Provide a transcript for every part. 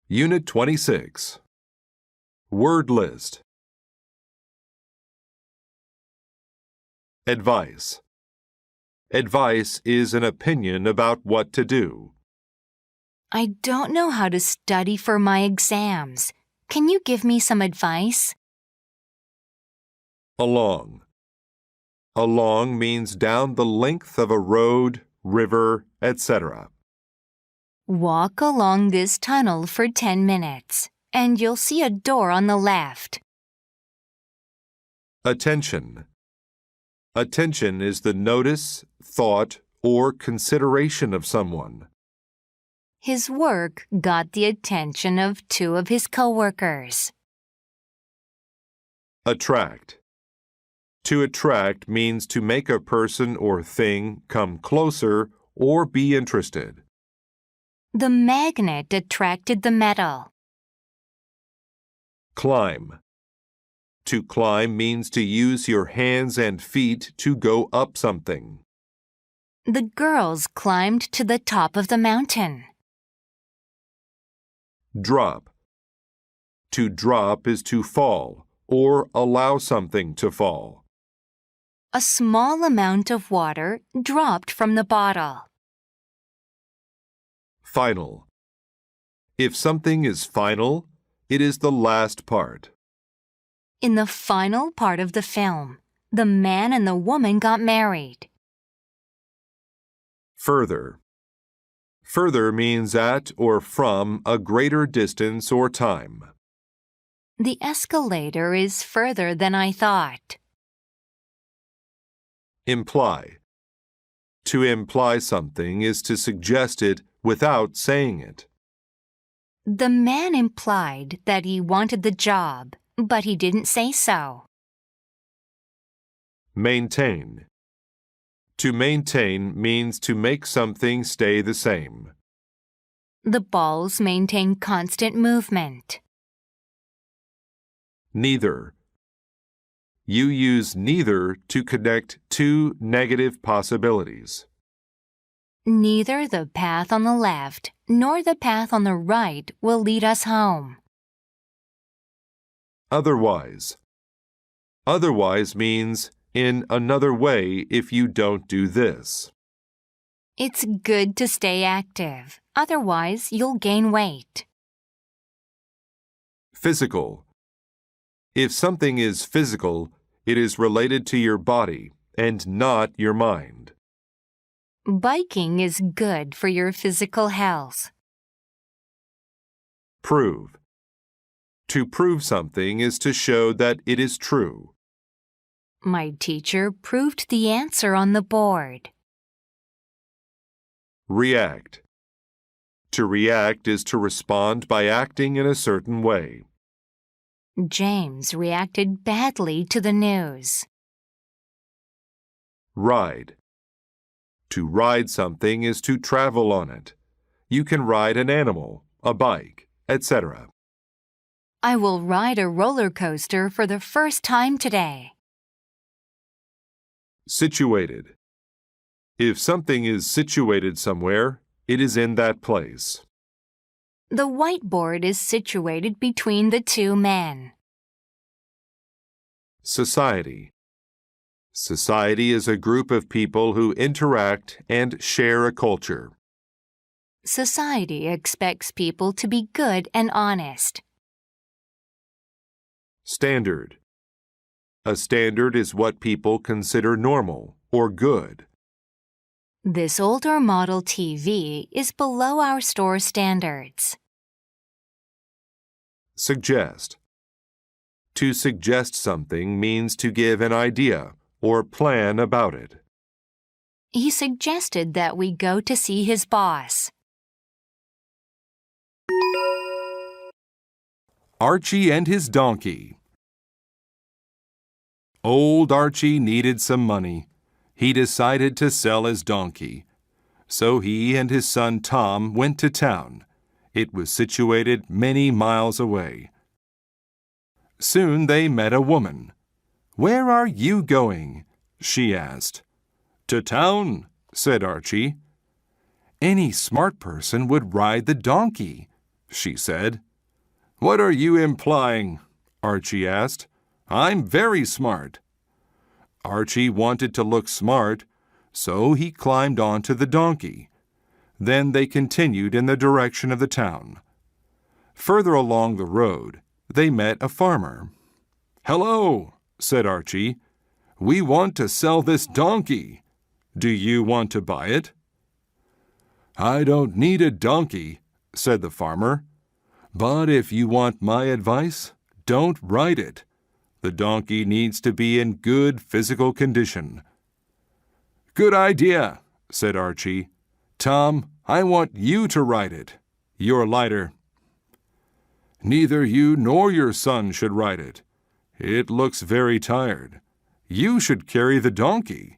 Unit 26. Word list. Advice. Advice is an opinion about what to do. I don't know how to study for my exams. Can you give me some advice? Along. Along means down the length of a road, river, etc. Walk along this tunnel for 10 minutes, and you'll see a door on the left. Attention. Attention is the notice, thought, or consideration of someone. His work got the attention of 2 of his coworkers. Attract. To attract means to make a person or thing come closer or be interested. The magnet attracted the metal. Climb. To climb means to use your hands and feet to go up something. The girls climbed to the top of the mountain. Drop. To drop is to fall or allow something to fall. A small amount of water dropped from the bottle. Final. If something is final, it is the last part. In the final part of the film, the man and the woman got married. Further. Further means at or from a greater distance or time. The escalator is further than I thought. Imply. To imply something is to suggest it without saying it. The man implied that he wanted the job, but he didn't say so. Maintain. To maintain means to make something stay the same. The balls maintain constant movement. Neither. You use neither to connect 2 negative possibilities. Neither the path on the left nor the path on the right will lead us home. Otherwise. Otherwise means in another way if you don't do this. It's good to stay active, otherwise you'll gain weight. Physical. If something is physical, it is related to your body and not your mind. Biking is good for your physical health. Prove. To prove something is to show that it is true. My teacher proved the answer on the board. React. To react is to respond by acting in a certain way. James reacted badly to the news. Ride. To ride something is to travel on it. You can ride an animal, a bike, etc. I will ride a roller coaster for the first time today. Situated. If something is situated somewhere, it is in that place. The whiteboard is situated between the 2 men. Society. Society is a group of people who interact and share a culture. Society expects people to be good and honest. Standard. A standard is what people consider normal or good. This older model TV is below our store standards. Suggest. To suggest something means to give an idea or plan about it. He suggested that we go to see his boss. Archie and his donkey. Old Archie needed some money. He decided to sell his donkey. So he and his son Tom went to town. It was situated many miles away. Soon they met a woman. "Where are you going?" she asked. "To town," said Archie. "Any smart person would ride the donkey," she said. What are you implying? Archie asked. I'm very smart. Archie wanted to look smart, so he climbed onto the donkey. Then they continued in the direction of the town. Further along the road, they met a farmer. Hello, said Archie. We want to sell this donkey. Do you want to buy it? I don't need a donkey, said the farmer. But if you want my advice, don't ride it. The donkey needs to be in good physical condition. Good idea, said Archie. Tom, I want you to ride it. You're lighter. Neither you nor your son should ride it. It looks very tired. You should carry the donkey,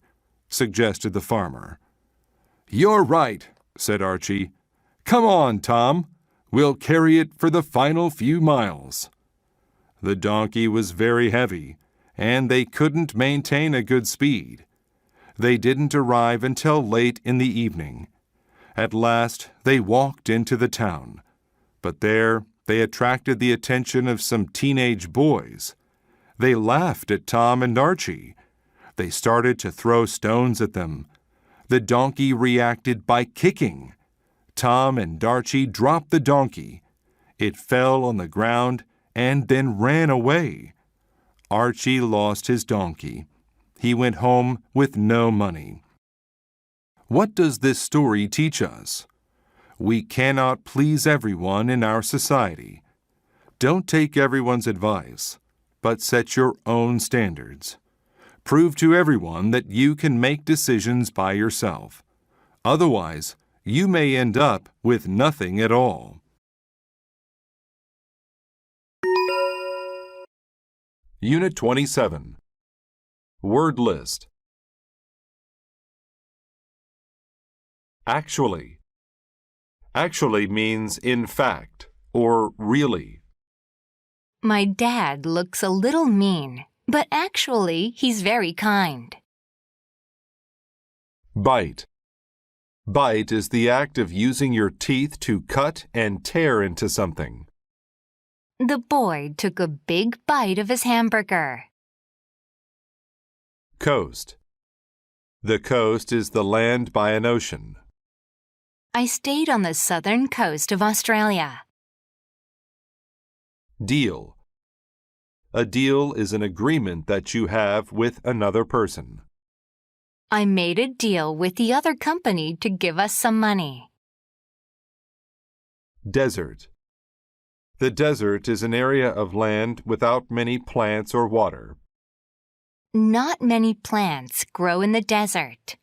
suggested the farmer. You're right, said Archie. Come on, Tom. We'll carry it for the final few miles. The donkey was very heavy, and they couldn't maintain a good speed. They didn't arrive until late in the evening. At last, they walked into the town. But there, they attracted the attention of some teenage boys. They laughed at Tom and Archie. They started to throw stones at them. The donkey reacted by kicking. Tom and Archie dropped the donkey. It fell on the ground and then ran away. Archie lost his donkey. He went home with no money. What does this story teach us? We cannot please everyone in our society. Don't take everyone's advice, but set your own standards. Prove to everyone that you can make decisions by yourself. Otherwise, you may end up with nothing at all. Unit 27. Word list. Actually. Actually means in fact or really. My dad looks a little mean, but actually he's very kind. Bite. Bite is the act of using your teeth to cut and tear into something. The boy took a big bite of his hamburger. Coast. The coast is the land by an ocean. I stayed on the southern coast of Australia. Deal. A deal is an agreement that you have with another person. I made a deal with the other company to give us some money. Desert. The desert is an area of land without many plants or water. Not many plants grow in the desert.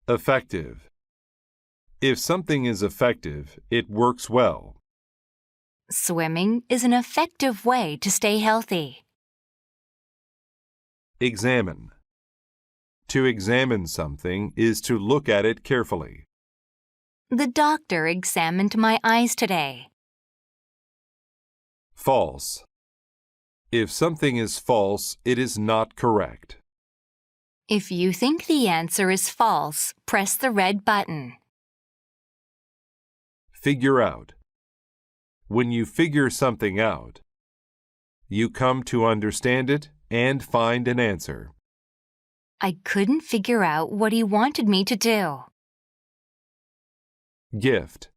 Effective. If something is effective, it works well. Swimming is an effective way to stay healthy. Examine. To examine something is to look at it carefully. The doctor examined my eyes today. False. If something is false, it is not correct. If you think the answer is false, press the red button. Figure out. When you figure something out, you come to understand it and find an answer. I couldn't figure out what he wanted me to do. Gift.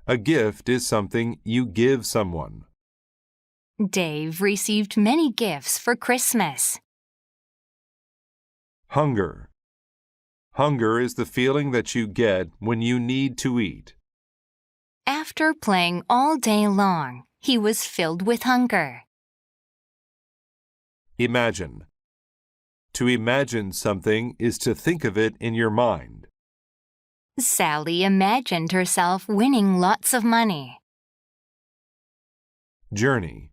A gift is something you give someone. Dave received many gifts for Christmas. Hunger. Hunger is the feeling that you get when you need to eat. After playing all day long, he was filled with hunger. Imagine. To imagine something is to think of it in your mind. Sally imagined herself winning lots of money. Journey.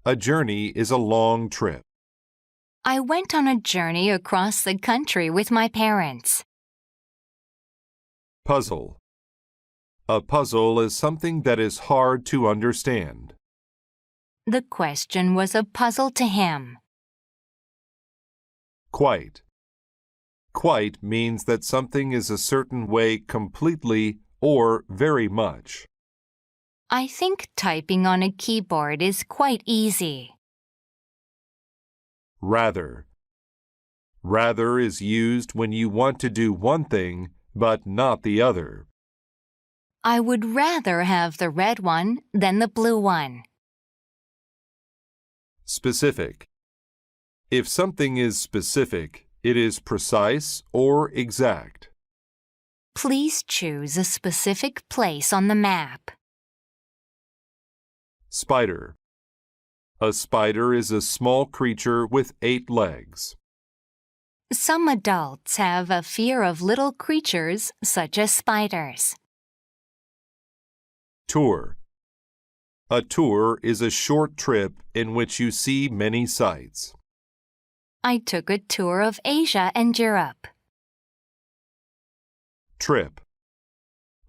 A journey is a long trip. I went on a journey across the country with my parents. Puzzle. A puzzle is something that is hard to understand. The question was a puzzle to him. Quite. Quite means that something is a certain way completely or very much. I think typing on a keyboard is quite easy. Rather. Rather is used when you want to do one thing but not the other. I would rather have the red one than the blue one. Specific. If something is specific, it is precise or exact. Please choose a specific place on the map. Spider. A spider is a small creature with 8 legs. Some adults have a fear of little creatures such as spiders. Tour. A tour is a short trip in which you see many sights. I took a tour of Asia and Europe. Trip.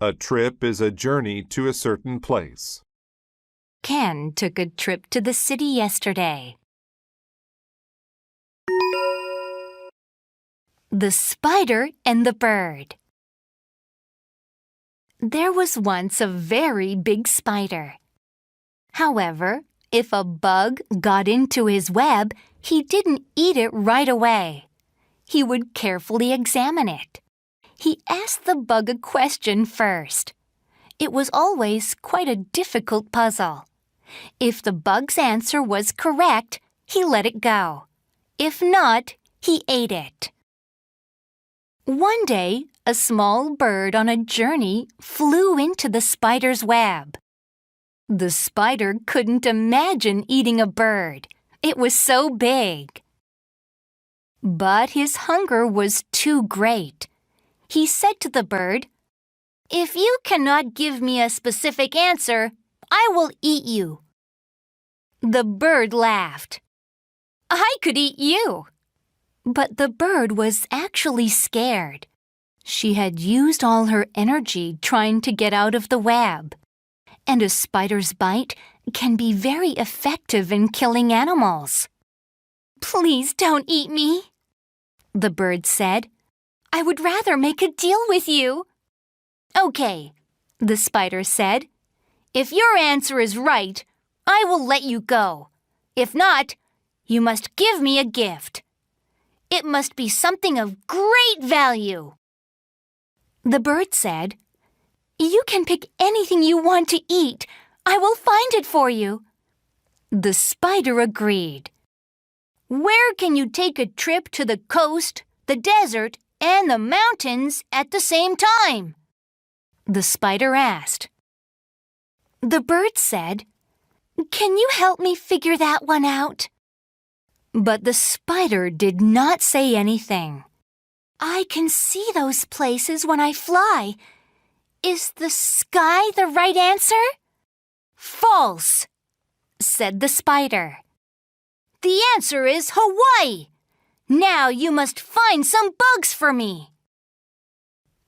A trip is a journey to a certain place. Ken took a trip to the city yesterday. The Spider and the Bird. There was once a very big spider. However, if a bug got into his web, he didn't eat it right away. He would carefully examine it. He asked the bug a question first. It was always quite a difficult puzzle. If the bug's answer was correct, he let it go. If not, he ate it. One day, a small bird on a journey flew into the spider's web. The spider couldn't imagine eating a bird. It was so big. But his hunger was too great. He said to the bird, "If you cannot give me a specific answer, I will eat you." The bird laughed. "I could eat you." But the bird was actually scared. She had used all her energy trying to get out of the web. And a spider's bite can be very effective in killing animals. "Please don't eat me," the bird said. "I would rather make a deal with you." "Okay," the spider said. "If your answer is right, I will let you go. If not, you must give me a gift. It must be something of great value." The bird said, "You can pick anything you want to eat. I will find it for you." The spider agreed. "Where can you take a trip to the coast, the desert, and the mountains at the same time?" the spider asked. The bird said, "Can you help me figure that one out?" But the spider did not say anything. "I can see those places when I fly. Is the sky the right answer?" "False," said the spider. "The answer is Hawaii. Now you must find some bugs for me."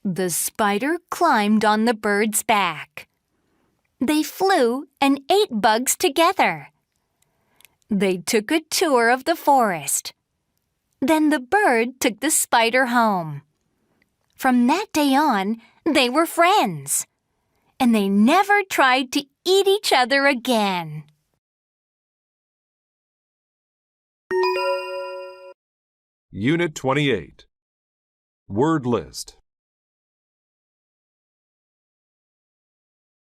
The spider climbed on the bird's back. They flew and ate bugs together. They took a tour of the forest. Then the bird took the spider home. From that day on, they were friends. And they never tried to eat each other again. Unit 28. Word list.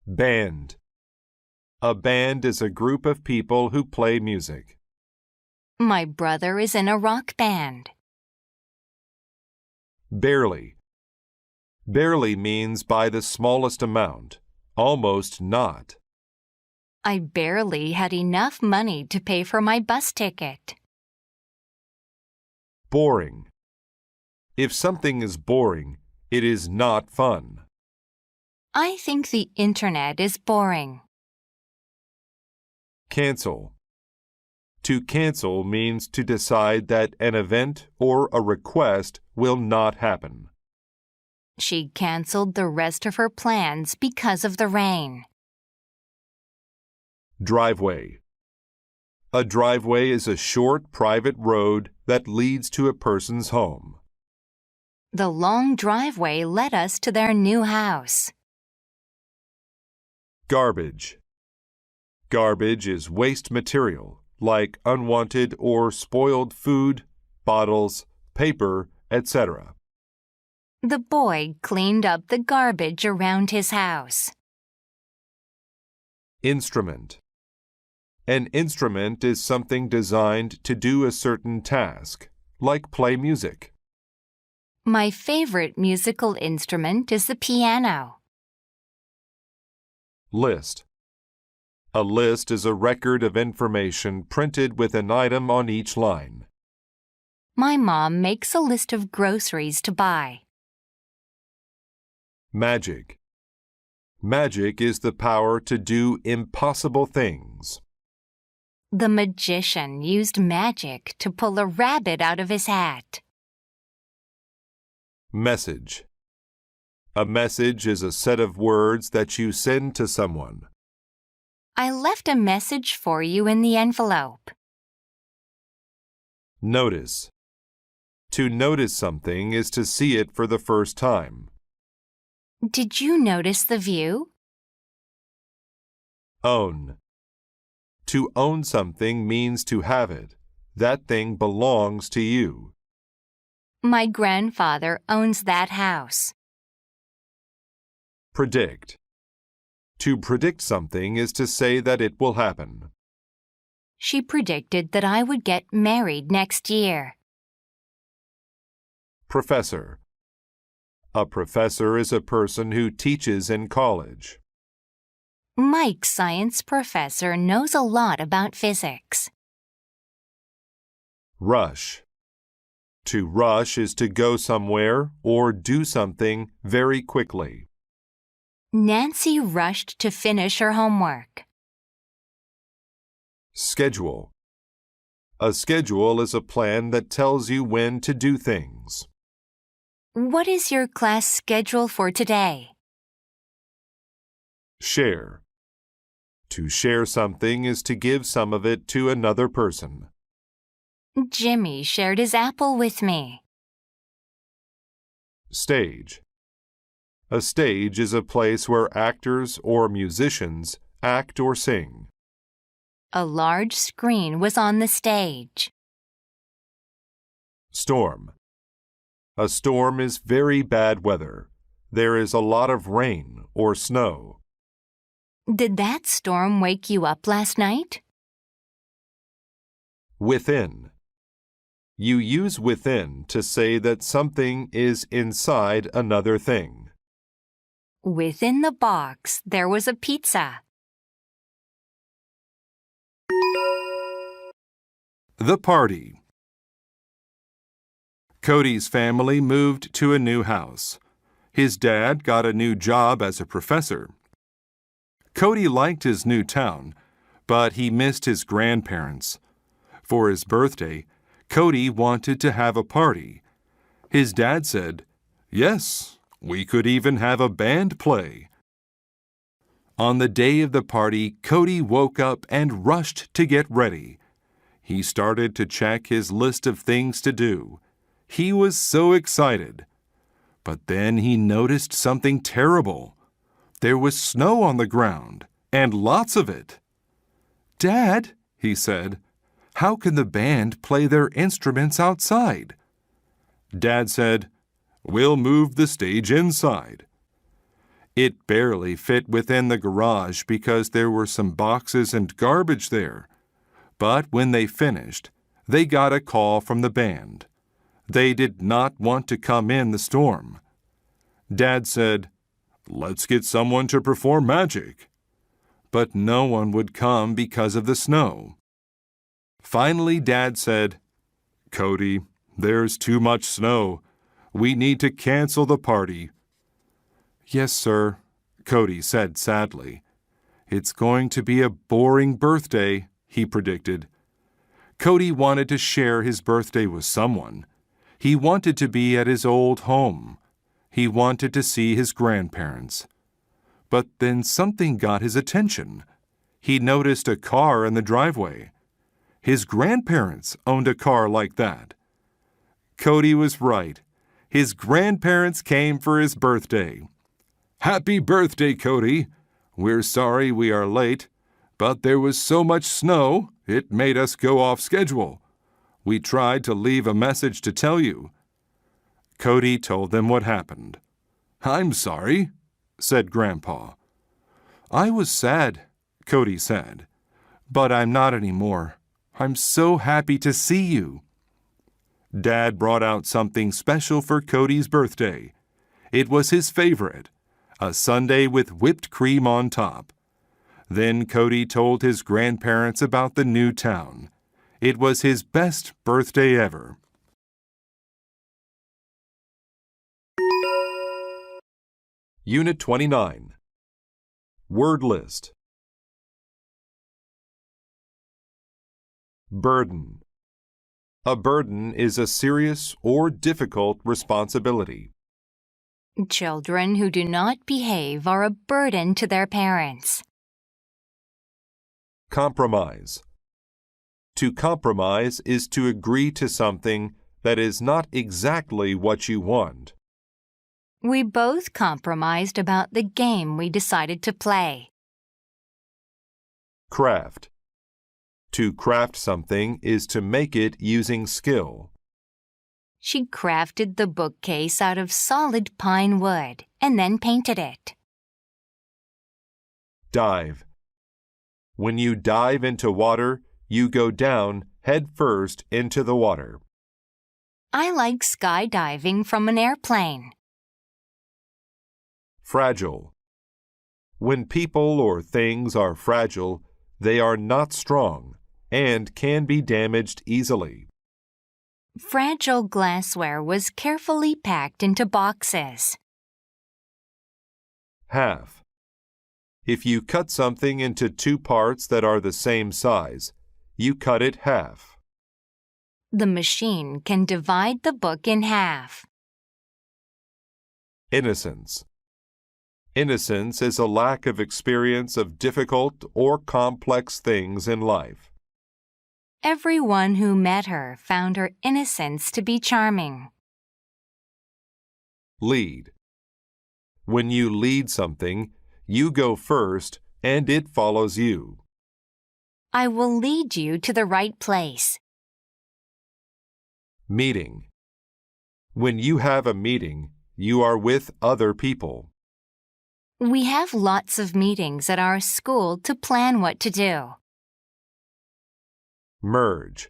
Band. A band is a group of people who play music. My brother is in a rock band. Barely. Barely means by the smallest amount, almost not. I barely had enough money to pay for my bus ticket. Boring. If something is boring, it is not fun. I think the internet is boring. Cancel. To cancel means to decide that an event or a request will not happen. She canceled the rest of her plans because of the rain. Driveway. A driveway is a short private road that leads to a person's home. The long driveway led us to their new house. Garbage. Garbage is waste material, like unwanted or spoiled food, bottles, paper, etc. The boy cleaned up the garbage around his house. Instrument. An instrument is something designed to do a certain task, like play music. My favorite musical instrument is the piano. List. A list is a record of information printed with an item on each line. My mom makes a list of groceries to buy. Magic. Magic is the power to do impossible things. The magician used magic to pull a rabbit out of his hat. Message. A message is a set of words that you send to someone. I left a message for you in the envelope. Notice. To notice something is to see it for the first time. Did you notice the view? Own. To own something means to have it. That thing belongs to you. My grandfather owns that house. Predict. To predict something is to say that it will happen. She predicted that I would get married next year. Professor. A professor is a person who teaches in college. Mike's science professor knows a lot about physics. Rush. To rush is to go somewhere or do something very quickly. Nancy rushed to finish her homework. Schedule. A schedule is a plan that tells you when to do things. What is your class schedule for today? Share. To share something is to give some of it to another person. Jimmy shared his apple with me. Stage. A stage is a place where actors or musicians act or sing. A large screen was on the stage. Storm. A storm is very bad weather. There is a lot of rain or snow. Did that storm wake you up last night? Within. You use within to say that something is inside another thing. Within the box, there was a pizza. The party. Cody's family moved to a new house. His dad got a new job as a professor. Cody liked his new town, but he missed his grandparents. For his birthday, Cody wanted to have a party. His dad said, "Yes, we could even have a band play." On the day of the party, Cody woke up and rushed to get ready. He started to check his list of things to do. He was so excited. But then he noticed something terrible. There was snow on the ground, and lots of it. "Dad," he said, "how can the band play their instruments outside?" Dad said, "We'll move the stage inside." It barely fit within the garage because there were some boxes and garbage there. But when they finished, they got a call from the band. They did not want to come in the storm. Dad said, "Let's get someone to perform magic." But no one would come because of the snow. Finally, Dad said, "Cody, there's too much snow. We need to cancel the party." "Yes, sir," Cody said sadly. "It's going to be a boring birthday," he predicted. Cody wanted to share his birthday with someone. He wanted to be at his old home. He wanted to see his grandparents. But then something got his attention. He noticed a car in the driveway. His grandparents owned a car like that. Cody was right. His grandparents came for his birthday. "Happy birthday, Cody. We're sorry we are late, but there was so much snow, it made us go off schedule. We tried to leave a message to tell you." Cody told them what happened. "I'm sorry," said Grandpa. "I was sad," Cody said, "but I'm not anymore. I'm so happy to see you." Dad brought out something special for Cody's birthday. It was his favorite, a sundae with whipped cream on top. Then Cody told his grandparents about the new town. It was his best birthday ever. Unit 29. Word list. Burden. A burden is a serious or difficult responsibility. Children who do not behave are a burden to their parents. Compromise. To compromise is to agree to something that is not exactly what you want. We both compromised about the game we decided to play. Craft. To craft something is to make it using skill. She crafted the bookcase out of solid pine wood and then painted it. Dive. When you dive into water, you go down head first into the water. I like skydiving from an airplane. Fragile. When people or things are fragile, they are not strong and can be damaged easily. Fragile glassware was carefully packed into boxes. Half. If you cut something into two parts that are the same size, you cut it half. The machine can divide the book in half. Innocence. Innocence is a lack of experience of difficult or complex things in life. Everyone who met her found her innocence to be charming. Lead. When you lead something, you go first and it follows you. I will lead you to the right place. Meeting. When you have a meeting, you are with other people. We have lots of meetings at our school to plan what to do. Merge.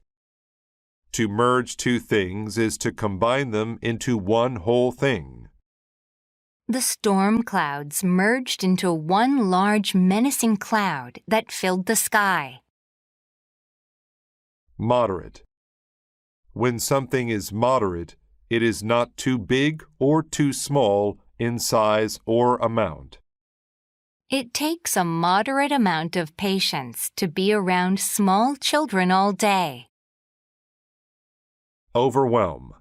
To merge two things is to combine them into one whole thing. The storm clouds merged into one large menacing cloud that filled the sky. Moderate. When something is moderate, it is not too big or too small in size or amount. It takes a moderate amount of patience to be around small children all day. Overwhelm.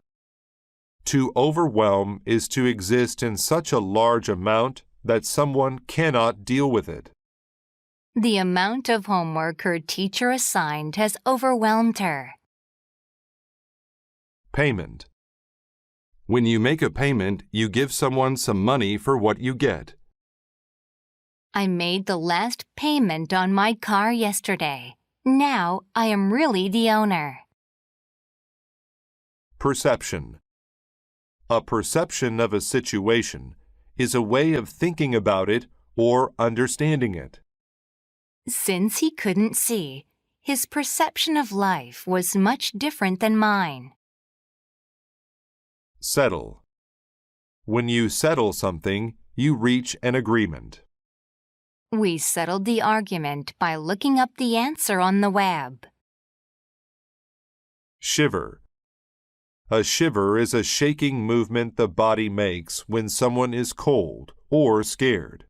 To overwhelm is to exist in such a large amount that someone cannot deal with it. The amount of homework her teacher assigned has overwhelmed her. Payment. When you make a payment, you give someone some money for what you get. I made the last payment on my car yesterday. Now I am really the owner. Perception. A perception of a situation is a way of thinking about it or understanding it. Since he couldn't see, his perception of life was much different than mine. Settle. When you settle something, you reach an agreement. We settled the argument by looking up the answer on the web. Shiver. A shiver is a shaking movement the body makes when someone is cold or scared.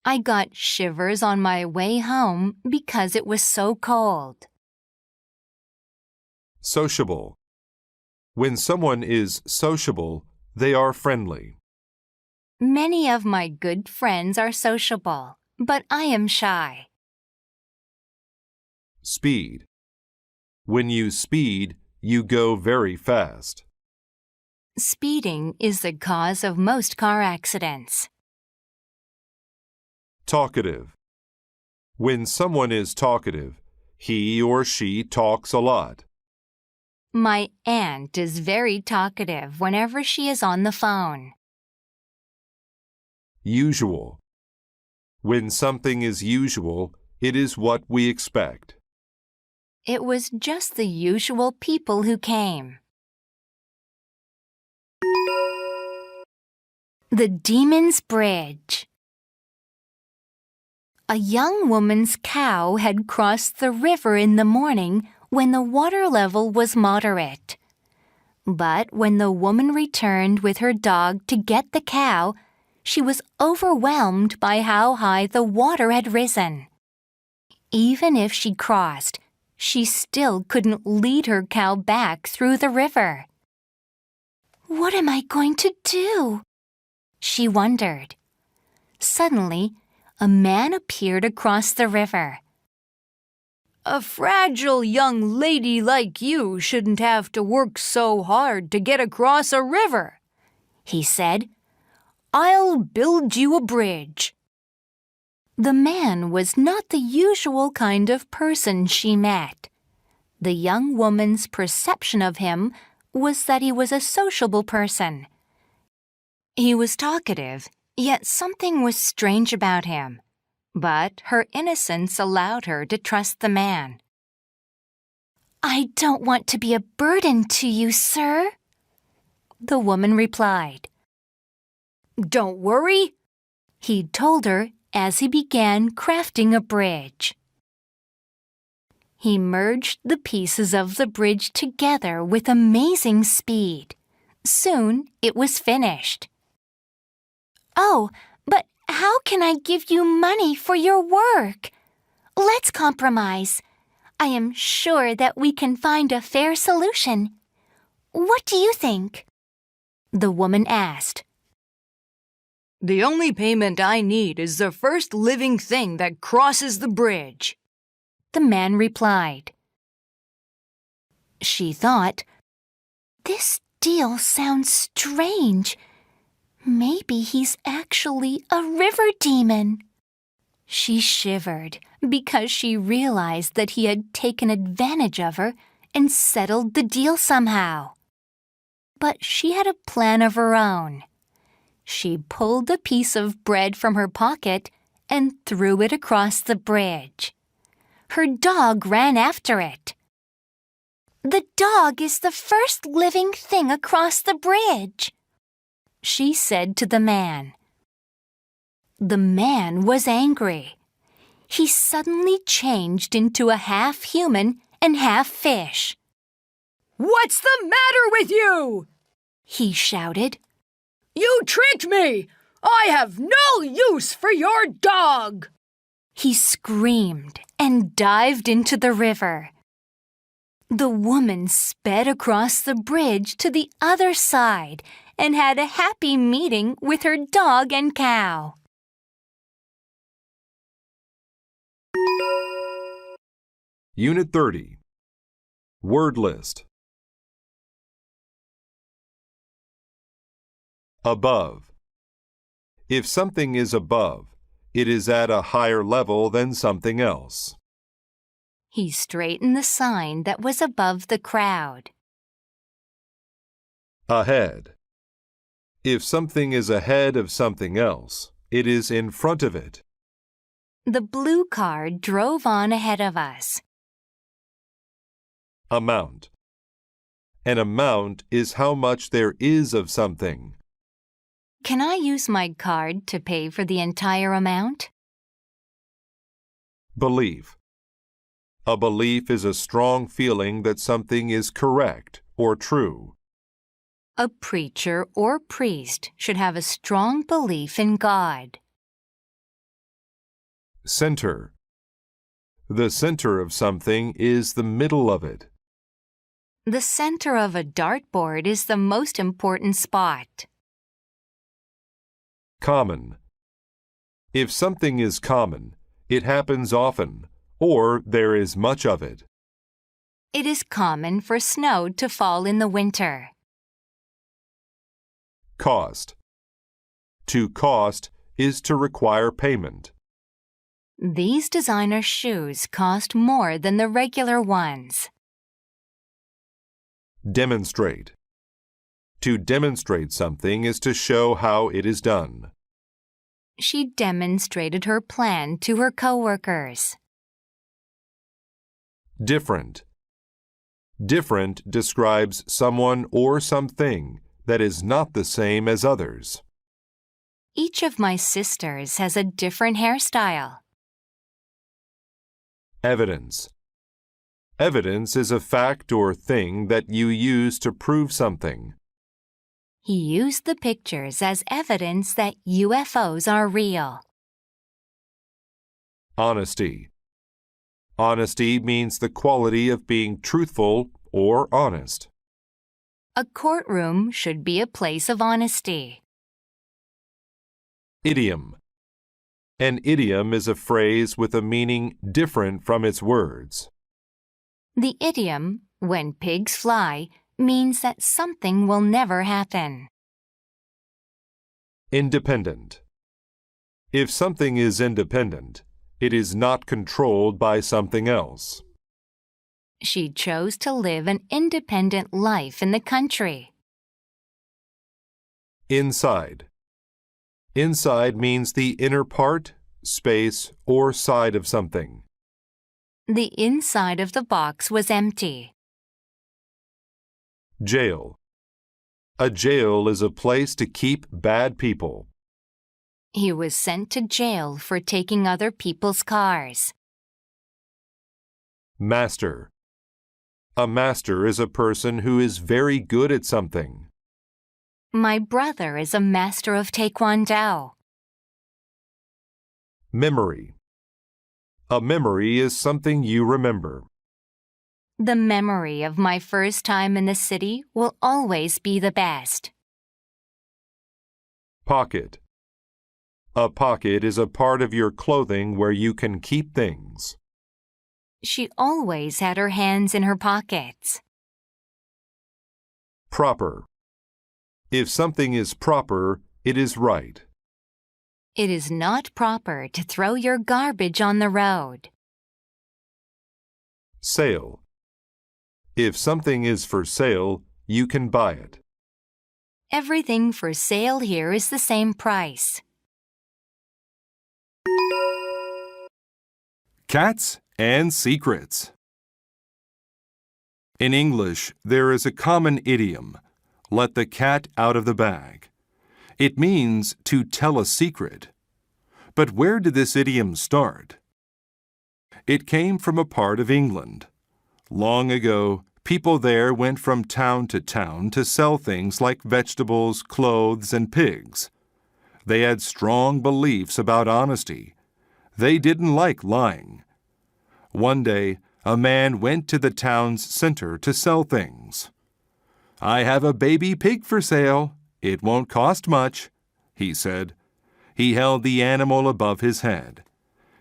I got shivers on my way home because it was so cold. Sociable. When someone is sociable, they are friendly. Many of my good friends are sociable, but I am shy. Speed. When you speed, you go very fast. Speeding is the cause of most car accidents. Talkative. When someone is talkative, he or she talks a lot. My aunt is very talkative whenever she is on the phone. Usual. When something is usual, it is what we expect. It was just the usual people who came. The Demon's Bridge. A young woman's cow had crossed the river in the morning when the water level was moderate. But when the woman returned with her dog to get the cow, she was overwhelmed by how high the water had risen. Even if she crossed, she still couldn't lead her cow back through the river. "What am I going to do?" she wondered. Suddenly, a man appeared across the river. "A fragile young lady like you shouldn't have to work so hard to get across a river," he said. "I'll build you a bridge." The man was not the usual kind of person she met. The young woman's perception of him was that he was a sociable person. He was talkative, yet something was strange about him. But her innocence allowed her to trust the man. "I don't want to be a burden to you, sir," the woman replied. "Don't worry," he told her as he began crafting a bridge. He merged the pieces of the bridge together with amazing speed. Soon it was finished. "Oh, but how can I give you money for your work? Let's compromise. I am sure that we can find a fair solution. What do you think?" the woman asked. "The only payment I need is the first living thing that crosses the bridge," the man replied. She thought, "This deal sounds strange. Maybe he's actually a river demon." She shivered because she realized that he had taken advantage of her and settled the deal somehow. But she had a plan of her own. She pulled a piece of bread from her pocket and threw it across the bridge. Her dog ran after it. "The dog is the first living thing across the bridge," she said to the man. The man was angry. He suddenly changed into a half-human and half-fish. "What's the matter with you?" he shouted. "You tricked me! I have no use for your dog!" He screamed and dived into the river. The woman sped across the bridge to the other side and had a happy meeting with her dog and cow. Unit 30. Word list. Above. If something is above, it is at a higher level than something else. He straightened the sign that was above the crowd. Ahead. If something is ahead of something else, it is in front of it. The blue car drove on ahead of us. Amount. An amount is how much there is of something. Can I use my card to pay for the entire amount? Belief. A belief is a strong feeling that something is correct or true. A preacher or priest should have a strong belief in God. Center. The center of something is the middle of it. The center of a dartboard is the most important spot. Common. If something is common, it happens often, or there is much of it. It is common for snow to fall in the winter. Cost. To cost is to require payment. These designer shoes cost more than the regular ones. Demonstrate. To demonstrate something is to show how it is done. She demonstrated her plan to her coworkers. Different. Different describes someone or something that is not the same as others. Each of my sisters has a different hairstyle. Evidence. Evidence is a fact or thing that you use to prove something. He used the pictures as evidence that UFOs are real. Honesty. Honesty means the quality of being truthful or honest. A courtroom should be a place of honesty. Idiom. An idiom is a phrase with a meaning different from its words. The idiom, when pigs fly, means that something will never happen. Independent. If something is independent, it is not controlled by something else. She chose to live an independent life in the country. Inside. Inside means the inner part, space, or side of something. The inside of the box was empty. Jail. A jail is a place to keep bad people. He was sent to jail for taking other people's cars. Master. A master is a person who is very good at something. My brother is a master of Taekwondo. Memory. A memory is something you remember. The memory of my first time in the city will always be the best. Pocket. A pocket is a part of your clothing where you can keep things. She always had her hands in her pockets. Proper. If something is proper, it is right. It is not proper to throw your garbage on the road. Sale. If something is for sale, you can buy it. Everything for sale here is the same price. Cats and secrets. In English, there is a common idiom, let the cat out of the bag. It means to tell a secret. But where did this idiom start? It came from a part of England. Long ago, people there went from town to sell things like vegetables, clothes, and pigs. They had strong beliefs about honesty. They didn't like lying. One day, a man went to the town's center to sell things. "I have a baby pig for sale. It won't cost much," he said. He held the animal above his head.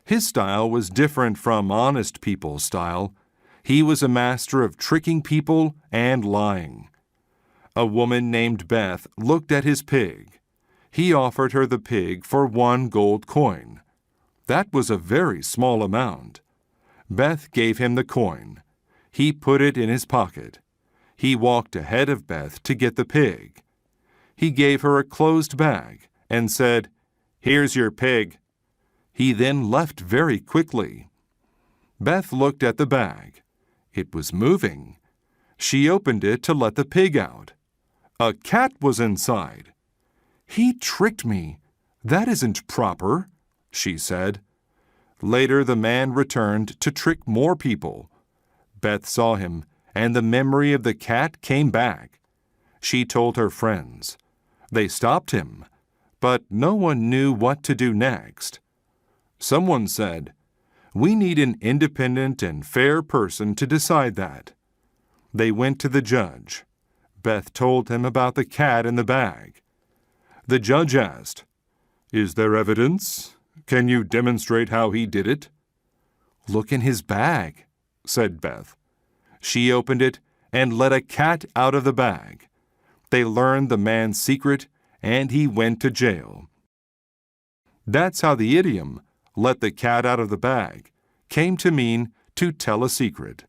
His style was different from honest people's style. He was a master of tricking people and lying. A woman named Beth looked at his pig. He offered her the pig for 1 gold coin. That was a very small amount. Beth gave him the coin. He put it in his pocket. He walked ahead of Beth to get the pig. He gave her a closed bag and said, "Here's your pig." He then left very quickly. Beth looked at the bag. It was moving. She opened it to let the pig out. A cat was inside. "He tricked me. That isn't proper," she said. Later, the man returned to trick more people. Beth saw him, and the memory of the cat came back. She told her friends. They stopped him, but no one knew what to do next. Someone said, "We need an independent and fair person to decide that." They went to the judge. Beth told him about the cat in the bag. The judge asked, "Is there evidence? Can you demonstrate how he did it?" "Look in his bag," said Beth. She opened it and let a cat out of the bag. They learned the man's secret, and he went to jail. That's how the idiom, let the cat out of the bag, came to mean to tell a secret.